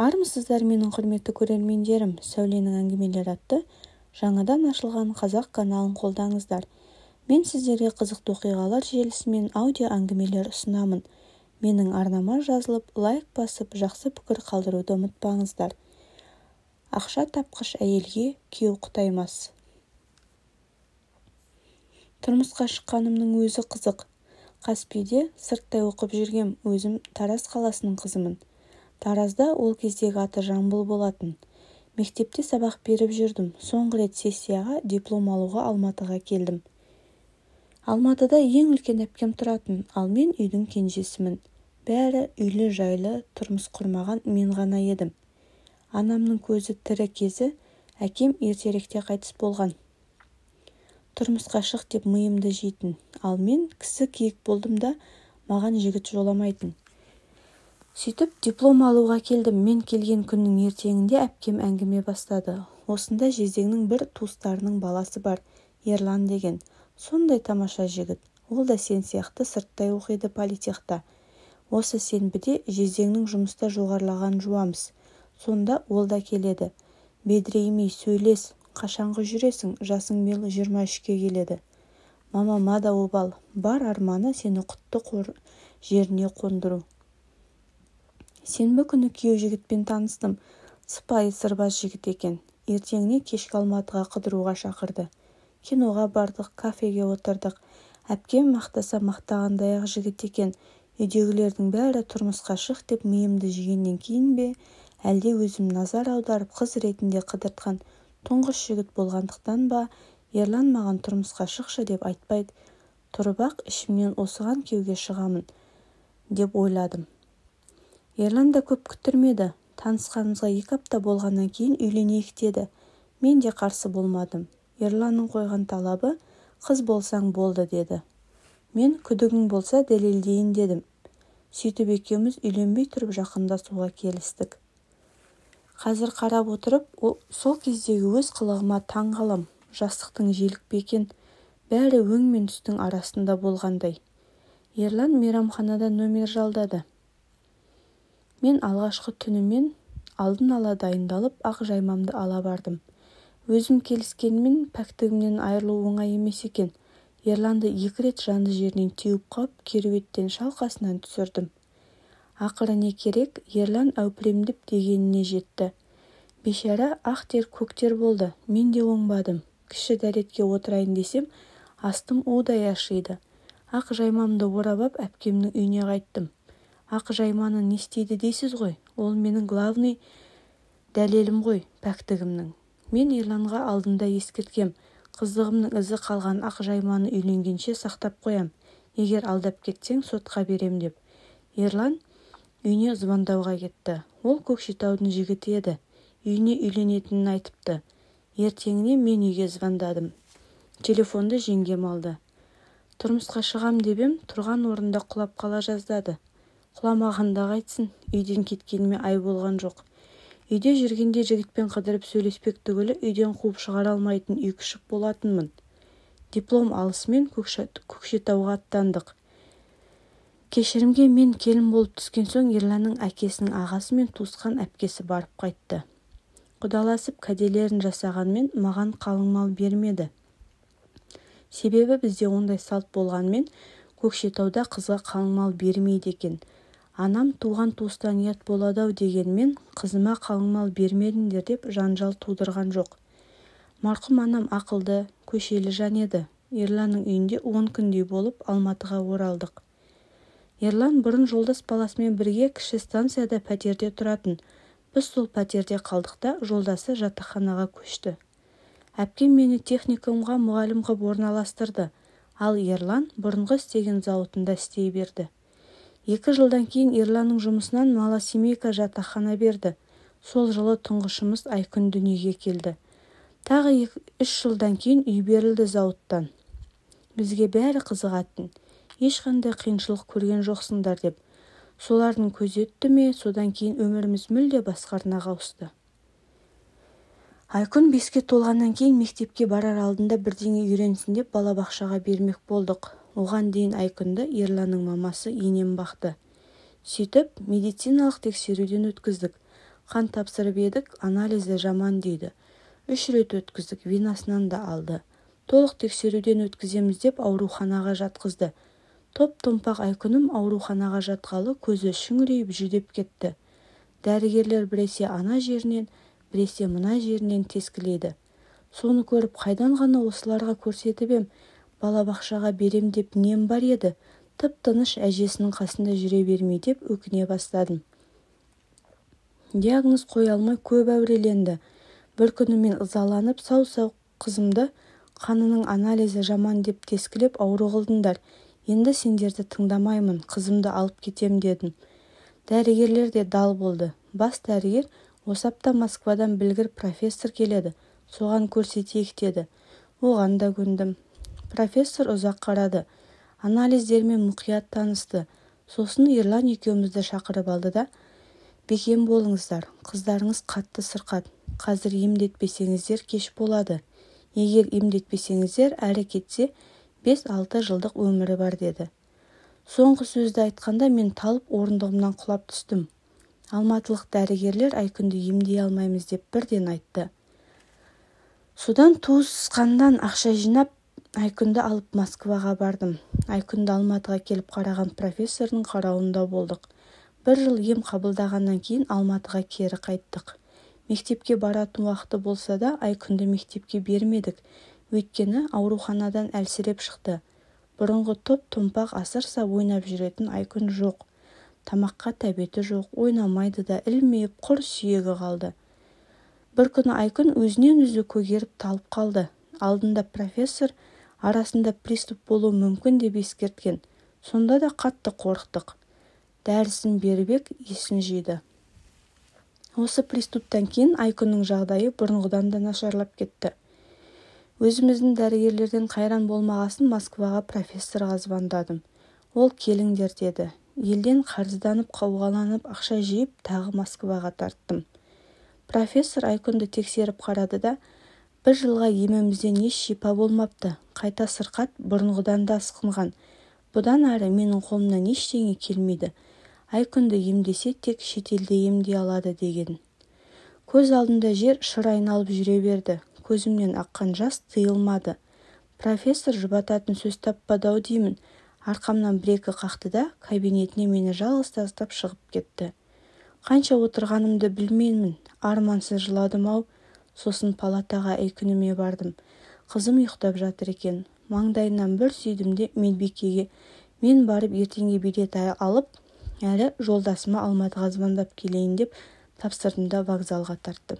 Армысыздар менің құрметті көрермендерім, Сәуленің әңгімелері атты жаңадан ашылған қазақ каналын қолдаңыздар. Мен сіздерге қызықты оқиғалар желісімен аудио әңгімелер ұсынамын. Менің арнама жазылып, лайк басып, жақсы пікір қалдыруды ұмытпаңыздар. Ақша тапқыш әйелге күйеу құтаймас. Тұрмысқа шыққанымның өзі қызық. Қаспиде сырттай оқып жүргем, өзім Тараз қаласының қызымын. Таразда ол кездегі аты Жамбыл болатын. Мектепте сабақ беріп жүрдім. Соңғы рет сессияға диплом алуға Алматыға келдім. Алматыда ең үлкен әпкем тұратын, ал мен үйдің кенжесімін. Бәрі үйлі жайлы, тұрмыс құрмаған мен ғана едім. Анамның көзі тірі кезі әкем ертеректе қайтыс болған. Тұрмысқа шық деп миымды жейтін, ал мен кісі киік болдым да маған жігіт жоламайтын. Сөйтіп диплом алуға келдім. Мен келген күннің ертеңінде әпкем әңгіме бастады. Осында жездеңнің бір туыстарының баласы бар, Ерлан деген. Сондай тамаша жігіт. Ол да сен сияқты сырттай оқиды политехта. Осы сенбіде жездеңнің жұмыста жоғарылаған жуамыз. Сонда ол да келеді. Бедіреймей сөйлес, қашанғы жүресің, жасың мел 23-ке келеді. Мамама да обал, бар арманы сені құтты жеріне қондыру. Сенбі күні күйеу жігітпен таныстым. Сыпайы сырбаз жігіт екен. Ертеңіне кешкі Алматыға қыдыруға шақырды. Киноға бардық, кафеге отырдық. Әпкем мақтаса мақтағандай-ақ жігіт екен. Үйдегілердің бәрі тұрмысқа шық деп миымды жегеннен кейін бе, әлде өзім назар аударып қыз ретінде қыдыртқан тұңғыш жігіт болғандықтан ба, Ерлан маған тұрмысқа шықшы деп айтпайды. Тұрып-ақ ішімнен осыған күйеуге шығамын деп ойладым. Ерлан да көп күттірмеді. Танысқанымызға 2 апта болғаннан кейін үйленейік деді. Мен де қарсы болмадым. Ерланның қойған талабы қыз болсаң болды деді. Мен күдігің болса дәлелдейін дедім. Сөйтіп екеуміз үйленбей тұрып жақындасуға келістік. Қазір қарап отырып, сол кездегі өз қылығыма таң қалам. Жастықтың желікпе екен, бәрі өң мен түстің арасында болғандай. Ерлан мейрамханада номер жалдады. Мен алғашқы түнімен алдын ала дайындалып, ақ жаймамды ала бардым. Өзім келіскенмен пәктігімнен айырылу оңай емес екен. Ерланды 2 рет жанды жерінен теуіп қап, кереуеттен шалқасынан түсірдім. Ақыры не керек, Ерлан әупілемдеп дегеніне жетті. Бейшара ақ тер көк тер болды. Мен де оңбадым. Кіші дәретке отырайын десем, астым удай ашиды. Ақ жаймамды орап ап әпкемнің үйіне қайттым. Ақ жайманы не істейді дейсіз ғой? Ол менің главный дәлелім ғой, пәктігімнің. Мен Ерланға алдында ескерткем. Қыздығымның ізі қалған ақ жайманы үйленгенше сақтап қоям. Егер алдап кетсең, сотқа берем деп. Ерлан үйіне звондауға кетті. Ол Көкшетаудың жігіті еді. Үйіне үйленетінін айтыпты. Ертеңіне мен үйге звондадым. Телефонды жеңгем алды. Тұрмысқа шығам дебем, тұрған орында құлап қала жаздады. Құламағанда қайтсын, үйден кеткеніме ай болған жоқ. Үйде жүргенде жігітпен қыдырып сөйлеспек түгілі үйден қуып шығара алмайтын үй күшік болатынмын. Диплом алысымен Көкшетауға аттандық. Кешірімге мен келін болып түскен соң Ерланның әкесінің ағасы мен туысқан әпкесі барып қайтты. Құдаласып кәделерін жасағанмен маған қалың мал бермеді. Себебі бізде ондай салт болғанмен Көкшетауда қызға қалың мал бермейді екен. Анам туған туыстан ұят болады-ау дегенмен қызыма қалың мал бермедіңдер деп жанжал тудырған жоқ. Марқұм анам ақылды, көшелі жан еді. Ерланның үйінде 10 күндей болып Алматыға оралдық. Ерлан бұрын жолдас баласымен бірге кіші станцияда пәтерде тұратын. Біз сол пәтерде қалдық та жолдасы жатақханаға көшті. Әпкем мені техникумға мұғалім қып орналастырды, ал Ерлан бұрынғы істеген зауытында істей берді. 2 жылдан кейін Ерланның жұмысынан малосемейка жатақхана берді. Сол жылы тұңғышымыз Айкүн дүниеге келді. Тағы 3 жылдан кейін үй берілді зауыттан. Бізге бәрі қызығатын. Ешқандай қиыншылық көрген жоқсыңдар деп. Солардың көзі өтті ме, содан кейін өміріміз мүлде басқа арнаға ауысты. Айкүн 5-ке толғаннан кейін мектепке барар алдында бірдеңе үйренсін деп балабақшаға бермек болдық. Оған дейін Айкүнді Ерланның мамасы енем бақты. Сөйтіп медициналық тексеруден өткіздік. Қан тапсырып едік, анализі жаман дейді. 3 рет өткіздік, венасынан да алды. Толық тексеруден өткіземіз деп ауруханаға жатқызды. Топ-томпақ Айкүнім ауруханаға жатқалы көзі шүңірейіп жүдеп кетті. Дәрігерлер біресе ана жерінен, біресе мына жерінен тескілейді. Соны көріп қайдан ғана осыларға көрсетіп ем, балабақшаға берем деп нем бар еді, тып-тыныш әжесінің қасында жүре бермей деп өкіне бастадым. Диагноз қоя алмай көп әуреленді. Бір күні мен ызаланып сау-сау қызымды қанының анализі жаман деп тескілеп ауру қылдыңдар. Енді сендерді тыңдамаймын, қызымды алып кетем дедім. Дәрігерлер де дал болды. Бас дәрігер осы апта Москвадан білгір профессор келеді, соған көрсетейік деді. Оған да көндім. Профессор ұзақ қарады. Анализдермен мұқият танысты. Сосын Ерлан екеумізді шақырып алды да: бекем болыңыздар, қыздарыңыз қатты сырқат. Қазір емдетпесеңіздер кеш болады. Егер емдетпесеңіздер әрі кетсе 5-6 жылдық өмірі бар деді. Соңғы сөзді айтқанда мен талып орындығымнан құлап түстім. Алматылық дәрігерлер Айкүнді емдей алмаймыз деп бірден айтты. Содан туысқандан ақша жинап, Айкүнді алып Москваға бардым. Айкүнді Алматыға келіп қараған профессордың қарауында болдық. 1 жыл ем қабылдағаннан кейін Алматыға кері қайттық. Мектепке баратын уақыты болса да Айкүнді мектепке бермедік. Өйткені ауруханадан әлсіреп шықты. Бұрынғы топ-томпақ асырса ойнап жүретін Айкүн жоқ. Тамаққа тәбеті жоқ, ойнамайды да, ілмейіп құр сүйегі қалды. Бір күні Айкүн өзінен өзі көгеріп талып қалды. Алдында профессор арасында приступ болуы мүмкін деп ескерткен. Сонда да қатты қорықтық. Дәрісін беріп есін жиды. Осы приступтан кейін Айкүннің жағдайы бұрынғыдан да нашарлап кетті. Өзіміздің дәрігерлерден қайран болмағасын Москваға профессорға звондадым. Ол келіңдер деді. Елден қарызданып, қауғаланып, ақша жиып, тағы Москваға тарттым. Профессор Айкүнді тексеріп қарады да: 1 жылға емімізден еш шипа болмапты. Қайта сырқат бұрынғыдан да асқынған. Бұдан әрі менің қолымнан ештеңе келмейді. Айкүнді емдесе тек шетелде емдей алады деген. Көз алдында жер шыр айналып жүре берді. Көзімнен аққан жас тыйылмады. Профессор жұбататын сөз таппады-ау деймін. Арқамнан бір-екі қақты да кабинетіне мені жалғыз тастап шығып кетті. Қанша отырғанымды білмеймін. Армансыз жыладым-ау. Сосын палатаға Айкүніме бардым. Қызым ұйықтап жатыр екен. Маңдайынан бір сүйдім де медбикеге: мен барып ертеңге билет алып, әлі жолдасыма Алматыға звондап келейін деп тапсырдым да вокзалға тарттым.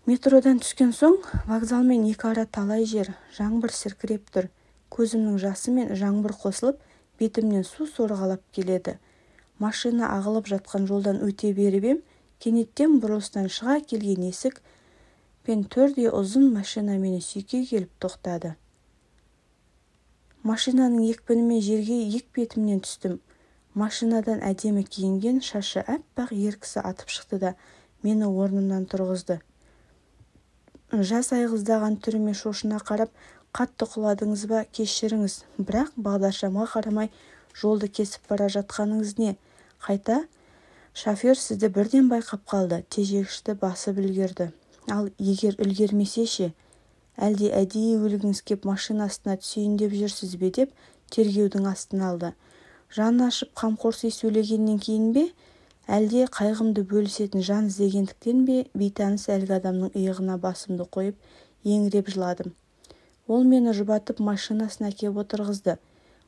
Метродан түскен соң вокзалмен екі ара талай жер, жаңбыр сіркіреп тұр. Көзімнің жасы мен жаңбыр қосылып, бетімнен су сорғалап келеді. Машина ағылып жатқан жолдан өте беріп ем, кенеттен бұрылыстан шыға келген есік пен төрдей ұзын машина мені сүйкей келіп тоқтады. Машинаның екпінімен жерге екпетімнен түстім. Машинадан әдемі киінген, шашы әппақ ер кісі атып шықты да мені орнымнан тұрғызды. Жас айғыздаған түріме шошына қарап: қатты құладыңыз ба, кешіріңіз, бірақ бағдаршамға қарамай жолды кесіп бара жатқаныңыз не? Қайта шофер сізді бірден байқап қалды, тежегішті басып үлгерді. Ал егер үлгермесе ше? Әлде әдейі өлгіңіз кеп машинасына түсейін деп жүрсіз бе деп тергеудің астын алды. Жаны ашып қамқорсыз сөйлегеннен кейін бе, әлде қайғымды бөлісетін жан іздегендіктен бе, бейтаныс әлгі адамның иығына басымды қойып еңіреп жыладым. Ол мені жұбатып машинасына кеп отырғызды.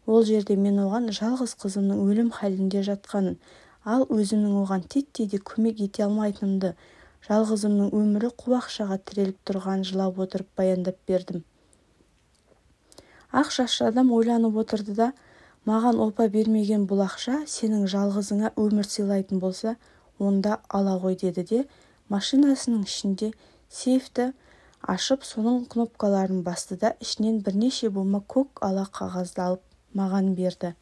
Ол жерде мен оған жалғыз қызымның өлім халінде жатқанын, ал өзімнің оған титтей де көмек ете алмайтынымды, жалғызымның өмірі қуақшаға тіреліп тұрғанын жылап отырып баяндап бердім. Ақ шашты адам ойланып отырды да: маған опа бермеген бұл ақша сенің жалғызыңа өмір сыйлайтын болса, онда ала ғой деді де машинасының ішінде сейфті ашып соның кнопкаларын басты да ішінен бірнеше бума көк ала қағазды алып маған берді.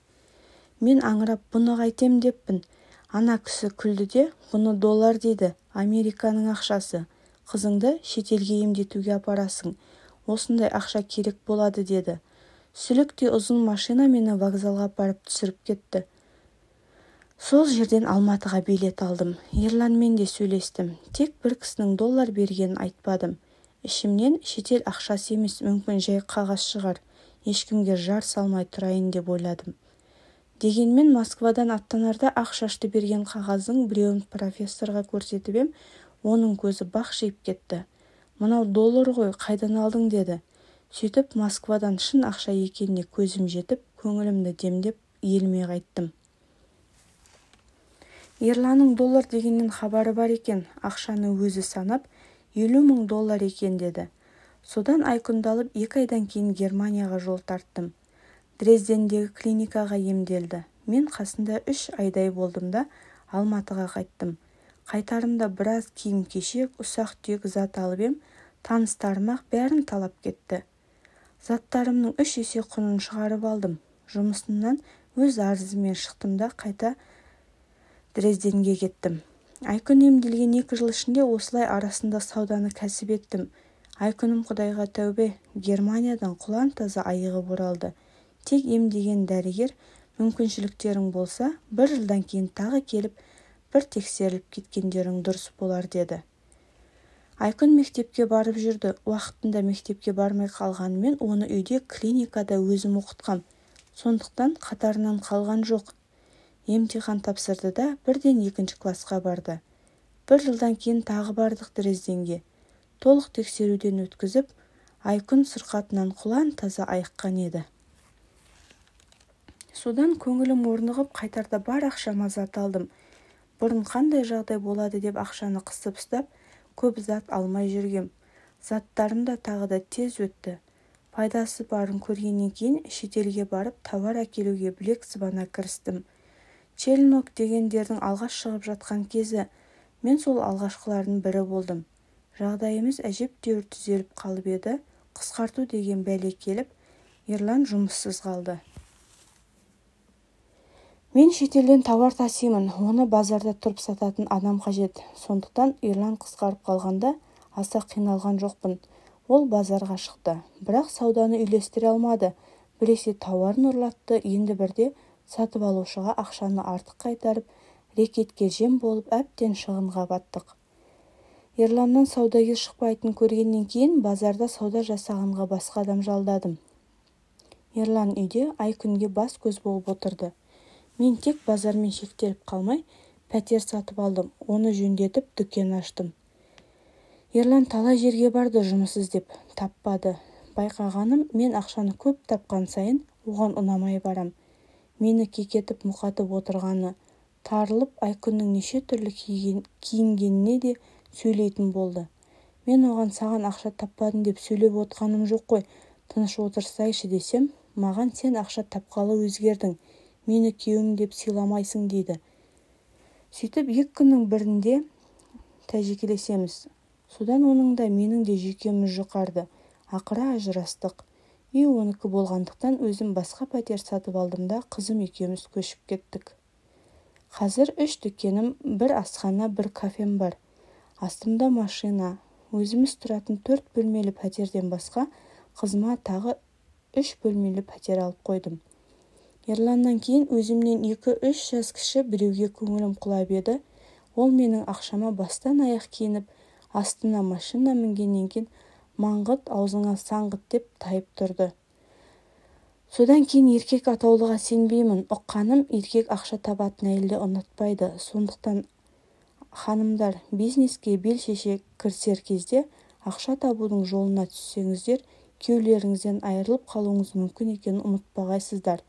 Мен аңырап бұны қайтем деппін. Ана кісі күлді де: бұны доллар дейді, Американың ақшасы. Қызыңды шетелге емдетуге апарасың. Осындай ақша керек болады деді. Сүліктей ұзын машина мені вокзалға апарып түсіріп кетті. Сол жерден Алматыға билет алдым. Ерланмен де сөйлестім. Тек бір кісінің доллар бергенін айтпадым. Ішімнен шетел ақшасы емес, мүмкін жай қағаз шығар. Ешкімге жар салмай тұрайын деп ойладым. Дегенмен Москвадан аттанарда ақ шашты берген қағаздың біреуін профессорға көрсетіп ем, оның көзі бақшиып кетті. «Мынау доллар ғой, қайдан алдың?» деді. Сөйтіп Москвадан шын ақша екеніне көзім жетіп, көңілімді демдеп еліме қайттым. Ерланның доллар дегеннен хабары бар екен, ақшаны өзі санап, 50 000 доллар екен деді. Содан айқындалып 2 айдан кейін Германияға жол тарттым. Дрездендегі клиникаға емделді. Мен қасында 3 айдай болдым да Алматыға қайттым. Қайтарымда біраз киім-кешек, ұсақ-түйек зат алып ем, таныстарым-ақ бәрін талап кетті. Заттарымның 3 есе құнын шығарып алдым. Жұмысымнан өз арызыммен шықтым да қайта Дрезденге кеттім. Айкүн емделген 2 жыл ішінде осылай арасында сауданы кәсіп еттім. Айкүнім құдайға тәубе, Германиядан құлан таза айығып оралды. Тек емдеген дәрігер, мүмкіншіліктерің болса, 1 жылдан кейін тағы келіп, бір тексеріліп кеткендерің дұрыс болар деді. Айкүн мектепке барып жүрді. Уақытында мектепке бармай қалғанымен оны үйде клиникада өзім оқытқам. Сондықтан қатарынан қалған жоқ. Емтихан тапсырды да бірден 2 классқа барды. 1 жылдан кейін тағы бардық Дрезденге. Толық тексеруден өткізіп, Айкүн сырқатынан құлан таза айыққан еді. Содан көңілім орнығып, қайтарда бар ақшама зат алдым. Бұрын қандай жағдай болады деп ақшаны қысып ұстап, көп зат алмай жүргем. Заттарым да тағы да тез өтті. Пайдасы барын көргеннен кейін шетелге барып товар әкелуге білек сыбана кірістім. Челнок дегендердің алғаш шығып жатқан кезі, мен сол алғашқылардың бірі болдым. Жағдайымыз әжептәуір түзеліп қалып еді, қысқарту деген бәле келіп, Ерлан жұмыссыз қалды. Мен шетелден тауар тасимын, оны базарда тұрып сататын адам қажет. Сондықтан Ерлан қысқарып қалғанда аса қиналған жоқпын. Ол базарға шықты, бірақ сауданы үйлестіре алмады. Біресе тауарын ұрлатты, енді бірде сатып алушыға ақшаны артық қайтарып, рекетке жем болып әбден шығынға баттық. Ерланнан саудагер шықпайтын көргеннен кейін базарда сауда жасағанға басқа адам жалдадым. Ерлан үйде Айкүнге бас көз болып отырды. Мен тек базармен шектеліп қалмай, пәтер сатып алдым, оны жөндетіп дүкен аштым. Ерлан талай жерге барды жұмыс іздеп, таппады. Байқағаным, мен ақшаны көп тапқан сайын оған ұнамай барам. Мені кекетіп мұқатып отырғаны, тарылып Айкүннің неше түрлі киінгеніне де сөйлейтін болды. Мен оған саған ақша таппадың деп сөйлеп отқаным жоқ қой, тыныш отырсайшы десем, маған сен ақша тапқалы өзгердің, мені күйеуім деп сыйламайсың дейді. Сөйтіп 2 күннің бірінде тәжікелесеміз. Содан оның да менің де жүйкеміз жұқарды. Ақыры ажырастық. Үй оныкі болғандықтан өзім басқа пәтер сатып алдым да қызым екеуміз көшіп кеттік. Қазір 3 дүкенім, 1 асхана, 1 кафем бар. Астымда машина. Өзіміз тұратын 4 бөлмелі пәтерден басқа қызыма тағы 3 бөлмелі пәтер алып қойдым. Ерланнан кейін өзімнен 2-3 жас кіші біреуге көңілім құлап еді. Ол менің ақшама бастан аяқ киініп, астына машина мінгеннен кейін маңғыт, аузыңа саңғыт деп тайып тұрды. Содан кейін еркек атаулыға сенбеймін. Ұққаным, еркек ақша табатын әйелді ұнатпайды. Сондықтан ханымдар, бизнеске бел шеше кірісер кезде ақша табудың жолына түссеңіздер, күйеулеріңізден айырылып қалуыңыз мүмкін екенін ұмытпағайсыздар.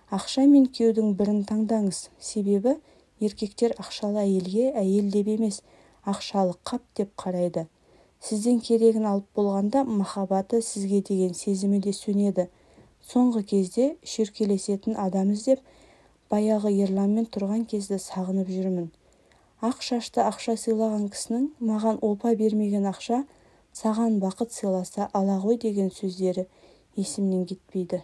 Ақша мен күйеудің бірін таңдаңыз. Себебі еркектер ақшалы әйелге әйел деп емес, ақшалы қап деп қарайды. Сізден керегін алып болғанда махаббаты, сізге деген сезімі де сөнеді. Соңғы кезде шүйіркелесетін адам іздеп, баяғы Ерланмен тұрған кезде сағынып жүрмін. Ақ шашты ақша сыйлаған кісінің маған опа бермеген ақша, саған бақыт сыйласа ала ғой деген сөздері есімнен кетпейді.